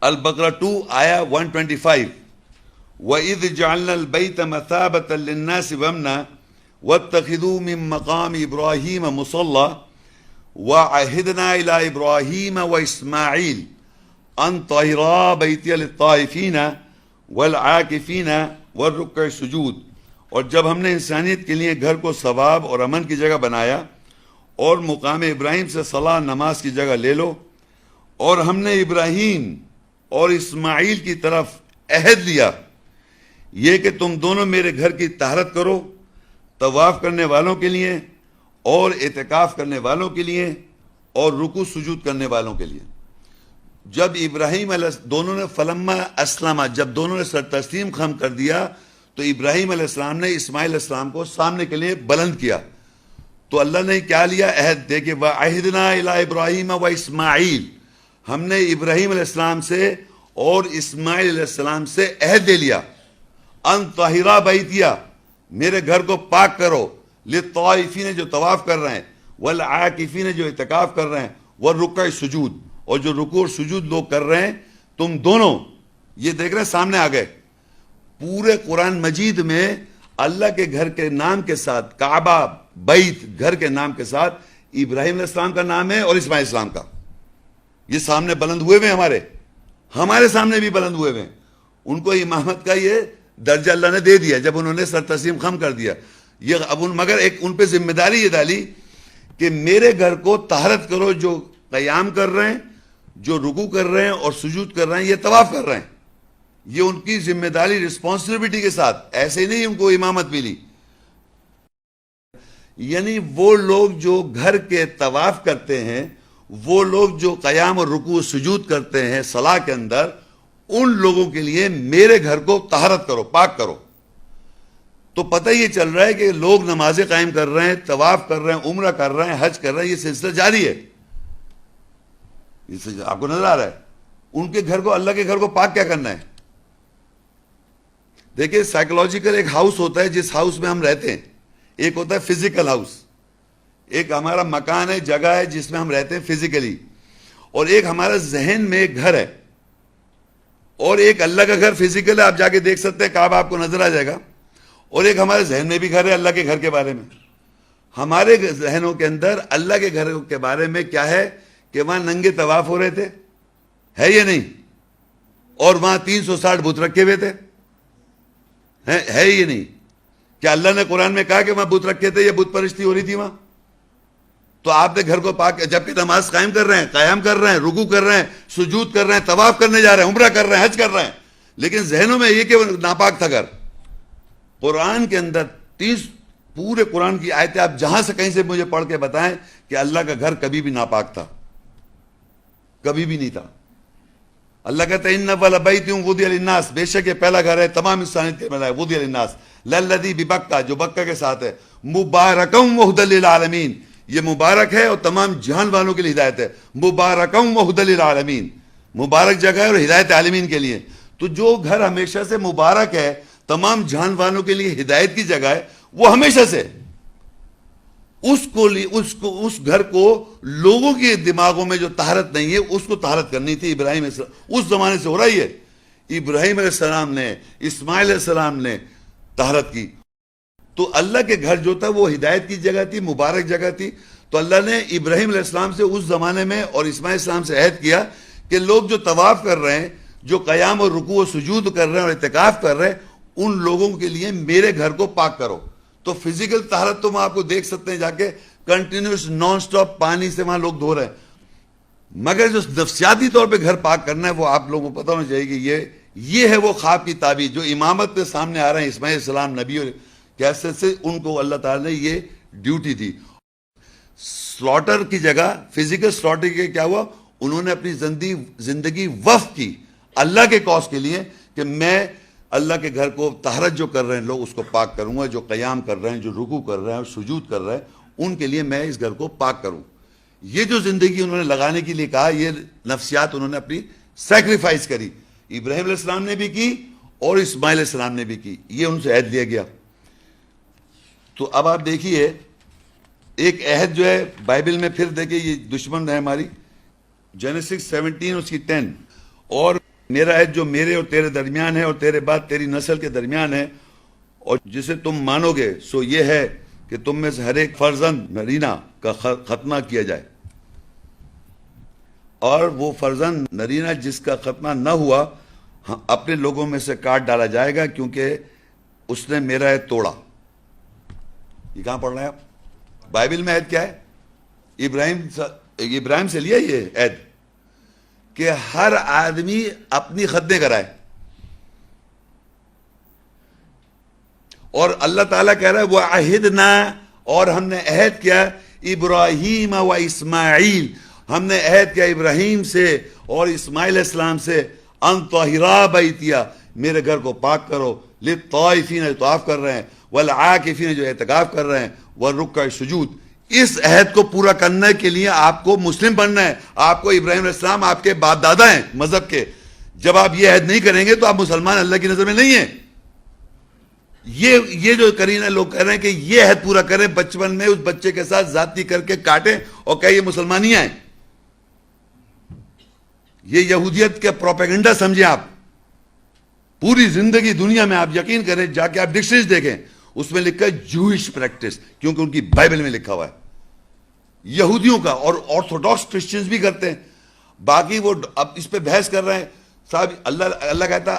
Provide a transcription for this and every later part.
البقرہ 2 آیا 125. وَإِذْ جَعَلْنَا الْبَيْتَ مَثَابَةً لِلنَّاسِ وَأَمْنًا وَاتَّخِذُوا مِن مَّقَامِ إِبْرَاهِيمَ مُصَلًّى وَعَهِدْنَا إِلَىٰ إِبْرَاهِيمَ وَإِسْمَاعِيلَ أَن طَهِّرَا بَيْتِيَ لِلطَّائِفِينَ وَالْعَاكِفِينَ وَالرُّكَّعِ السُّجُودِ. اور جب ہم نے انسانیت کے لیے گھر کو ثواب اور امن کی جگہ بنایا اور مقام ابراہیم سے صلاح نماز کی جگہ لے لو، اور ہم نے ابراہیم اور اسماعیل کی طرف عہد لیا یہ کہ تم دونوں میرے گھر کی طہارت کرو، طواف کرنے والوں کے لیے اور اعتکاف کرنے والوں کے لیے اور رکوع سجود کرنے والوں کے لیے. جب ابراہیم دونوں نے فلما اسلم، جب دونوں نے سر تسلیم خم کر دیا تو ابراہیم علیہ السلام نے اسماعیل علیہ السلام کو سامنے کے لیے بلند کیا. تو اللہ نے کیا لیا؟ عہد دے کہ وَعَهِدْنَا إِلَىٰ إِبْرَاهِيمَ وَإِسْمَاعِيلَ، ہم نے ابراہیم علیہ السلام سے اور اسماعیل علیہ السلام سے عہد دے لیا، ان طاہرا بیتیا، میرے گھر کو پاک کرو، للطائفین جو طواف کر رہے ہیں، والعاکفین جو اعتکاف کر رہے ہیں، والرکع سجود، اور جو رکوع اور سجود لوگ کر رہے ہیں تم دونوں. یہ دیکھ رہے ہیں سامنے آ گئے. پورے قرآن مجید میں اللہ کے گھر کے نام کے ساتھ کعبہ بیت گھر کے نام کے ساتھ ابراہیم علیہ السلام کا نام ہے اور اسماعیل السلام کا. یہ سامنے بلند ہوئے ہوئے ہمارے سامنے بھی بلند ہوئے ہوئے ہیں. ان کو امامت کا یہ درجہ اللہ نے دے دیا جب انہوں نے سر تسلیم خم کر دیا. یہ اب مگر ایک ان پہ ذمہ داری یہ ڈالی کہ میرے گھر کو طہارت کرو، جو قیام کر رہے ہیں، جو رکوع کر رہے ہیں اور سجود کر رہے ہیں، یہ طواف کر رہے ہیں. یہ ان کی ذمہ داری رسپانسبلٹی کے ساتھ، ایسے ہی نہیں ان کو امامت ملی. یعنی وہ لوگ جو گھر کے طواف کرتے ہیں، وہ لوگ جو قیام اور رکوع سجود کرتے ہیں صلاح کے اندر، ان لوگوں کے لیے میرے گھر کو طہارت کرو، پاک کرو. تو پتہ یہ چل رہا ہے کہ لوگ نمازیں قائم کر رہے ہیں، طواف کر رہے ہیں، عمرہ کر رہے ہیں، حج کر رہے ہیں، یہ سلسلہ جاری ہے. آپ کو نظر آ رہا ہے ان کے گھر کو، اللہ کے گھر کو پاک کیا کرنا ہے. دیکھیں سائیکولوجیکل ایک ہاؤس ہوتا ہے جس ہاؤس میں ہم رہتے ہیں، ایک ہوتا ہے فزیکل ہاؤس، ایک ہمارا مکان ہے، جگہ ہے جس میں ہم رہتے ہیں فزیکلی، اور ایک ہمارا ذہن میں ایک گھر ہے، اور ایک اللہ کا گھر فزیکل ہے، آپ جا کے دیکھ سکتے ہیں، کعبہ آپ کو نظر آ جائے گا. اور ایک ہمارے ذہن میں بھی گھر ہے اللہ کے گھر کے بارے میں. ہمارے ذہنوں کے اندر اللہ کے گھر کے بارے میں کیا ہے کہ وہاں ننگے طواف ہو رہے تھے، ہے یہ نہیں؟ اور وہاں 360 بت رکھے ہوئے تھے، ہے یہ نہیں؟ کیا اللہ نے قرآن میں کہا کہ وہاں بت رکھے تھے، یہ بت پرستی ہو رہی تھی وہاں؟ تو آپ نے گھر کو پاک، جبکہ نماز قائم کر رہے ہیں، قیام کر رہے ہیں، رکوع کر رہے ہیں، سجود کر رہے ہیں، طواف کرنے جا رہے ہیں، عمرہ کر رہے ہیں، حج کر رہے ہیں، لیکن ذہنوں میں یہ کہ وہ ناپاک تھا گھر. قرآن کے اندر 30 پورے قرآن کی آیتیں آپ جہاں سے کہیں سے مجھے پڑھ کے بتائیں کہ اللہ کا گھر کبھی بھی ناپاک تھا، کبھی بھی نہیں تھا. اللہ کہتا ہے ان اول بیت وضع للناس، بے شک یہ پہلا گھر ہے تمام انسانیت کے لیے، وضع للناس للذی ببکہ، جو بکہ کے ساتھ ہے، مبارکم وہدی للعالمین، یہ مبارک ہے اور تمام جہان والوں کے لیے ہدایت ہے. مبارکم وہدی للعالمین، مبارک جگہ ہے اور ہدایت عالمین کے لیے. تو جو گھر ہمیشہ سے مبارک ہے، تمام جہان والوں کے لیے ہدایت کی جگہ ہے، وہ ہمیشہ سے اس گھر کو لوگوں کے دماغوں میں جو طہارت نہیں ہے اس کو طہارت کرنی تھی. ابراہیم علیہ السلام اس زمانے سے ہو رہی ہے، ابراہیم علیہ السلام نے، اسماعیل علیہ السلام نے طہارت کی. تو اللہ کے گھر جو تھا وہ ہدایت کی جگہ تھی، مبارک جگہ تھی. تو اللہ نے ابراہیم علیہ السلام سے اس زمانے میں اور اسماعیل علیہ السلام سے عہد کیا کہ لوگ جو طواف کر رہے ہیں، جو قیام اور رکوع و سجود کر رہے ہیں اور اعتکاف کر رہے ہیں، ان لوگوں کے لیے میرے گھر کو پاک کرو. تو فزیکل طہارت تو وہاں آپ کو دیکھ سکتے ہیں، جا کے کنٹینیوس نان سٹاپ پانی سے وہاں لوگ دھو رہے ہیں. مگر جو نفسیاتی طور پہ گھر پاک کرنا ہے وہ آپ لوگوں کو پتہ ہونا چاہیے کہ یہ ہے وہ خواب کی تعبیر جو امامت کے سامنے آ رہے ہیں. اسماعیل السلام نبی اور کیسے سے ان کو اللہ تعالیٰ نے یہ ڈیوٹی دی. سلاٹر کی جگہ فزیکل سلاٹر کے کیا ہوا، انہوں نے اپنی زندگی وقف کی اللہ کے کاز کے لیے کہ میں اللہ کے گھر کو طہارت جو کر رہے ہیں لوگ اس کو پاک کروں گا، جو قیام کر رہے ہیں، جو رکوع کر رہے ہیں اور سجود کر رہے ہیں، ان کے لیے میں اس گھر کو پاک کروں. یہ جو زندگی انہوں نے لگانے کے لیے کہا، یہ نفسیات انہوں نے اپنی سیکریفائز کری. ابراہیم علیہ السلام نے بھی کی اور اسماعیل علیہ السلام نے بھی کی، یہ ان سے عہد لیا گیا. تو اب آپ دیکھیے ایک عہد جو ہے بائبل میں، پھر دیکھیے یہ دشمن ہے ہماری، جینیسس 17 اس کی 10، اور میرا عہد جو میرے اور تیرے درمیان ہے اور تیرے بعد تیری نسل کے درمیان ہے اور جسے تم مانو گے سو یہ ہے کہ تم میں سے ہر ایک فرزند نرینہ کا ختنہ کیا جائے، اور وہ فرزند نرینہ جس کا ختنہ نہ ہوا اپنے لوگوں میں سے کاٹ ڈالا جائے گا، کیونکہ اس نے میرا عہد توڑا۔ یہ کہاں پڑھ رہے ہیں آپ؟ بائبل میں عہد کیا ہے؟ ابراہیم سے لیا یہ عہد کہ ہر آدمی اپنی ختنیں کرائے، اور اللہ تعالیٰ کہہ رہا ہے وَعَهِدْنَا، اور ہم نے عہد کیا ابراہیم و اسماعیل، ہم نے عہد کیا ابراہیم سے اور اسماعیل علیہ السلام سے، ان طہرا بیتیا، میرے گھر کو پاک کرو، للطائفین جو طواف کر رہے ہیں، والعاکفین جو اعتکاف کر رہے ہیں، والرکع سجود۔ اس عہد کو پورا کرنے کے لیے آپ کو مسلم بننا ہے، آپ کو ابراہیم علیہ السلام آپ کے باپ دادا ہیں مذہب کے، جب آپ یہ عہد نہیں کریں گے تو آپ مسلمان اللہ کی نظر میں نہیں ہیں۔ یہ جو کرینہ لوگ کہہ رہے ہیں کہ یہ عہد پورا کریں، بچپن میں اس بچے کے ساتھ زیادتی کر کے کاٹیں اور کہ یہ مسلمانیاں ہیں، یہ یہودیت کے پروپیگنڈا سمجھیں آپ۔ پوری زندگی دنیا میں آپ یقین کریں، جا کے آپ ڈکشنریز دیکھیں، اس میں لکھا ہے جوئش پریکٹس، کیونکہ ان کی بائبل میں لکھا ہوا ہے۔ یہودیوں کا، اور آرتھوڈاکس کرسچنز بھی کرتے ہیں، باقی وہ اب اس پہ بحث کر رہے ہیں۔ صاحب اللہ کہتا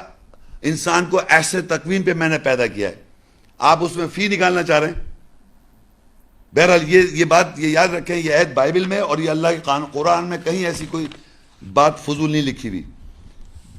انسان کو ایسے تقویم پہ میں نے پیدا کیا ہے، آپ اس میں فی نکالنا چاہ رہے ہیں۔ بہرحال یہ بات یہ یاد رکھیں، یہ عہد بائبل میں اور یہ اللہ کے قرآن میں کہیں ایسی کوئی بات فضول نہیں لکھی ہوئی۔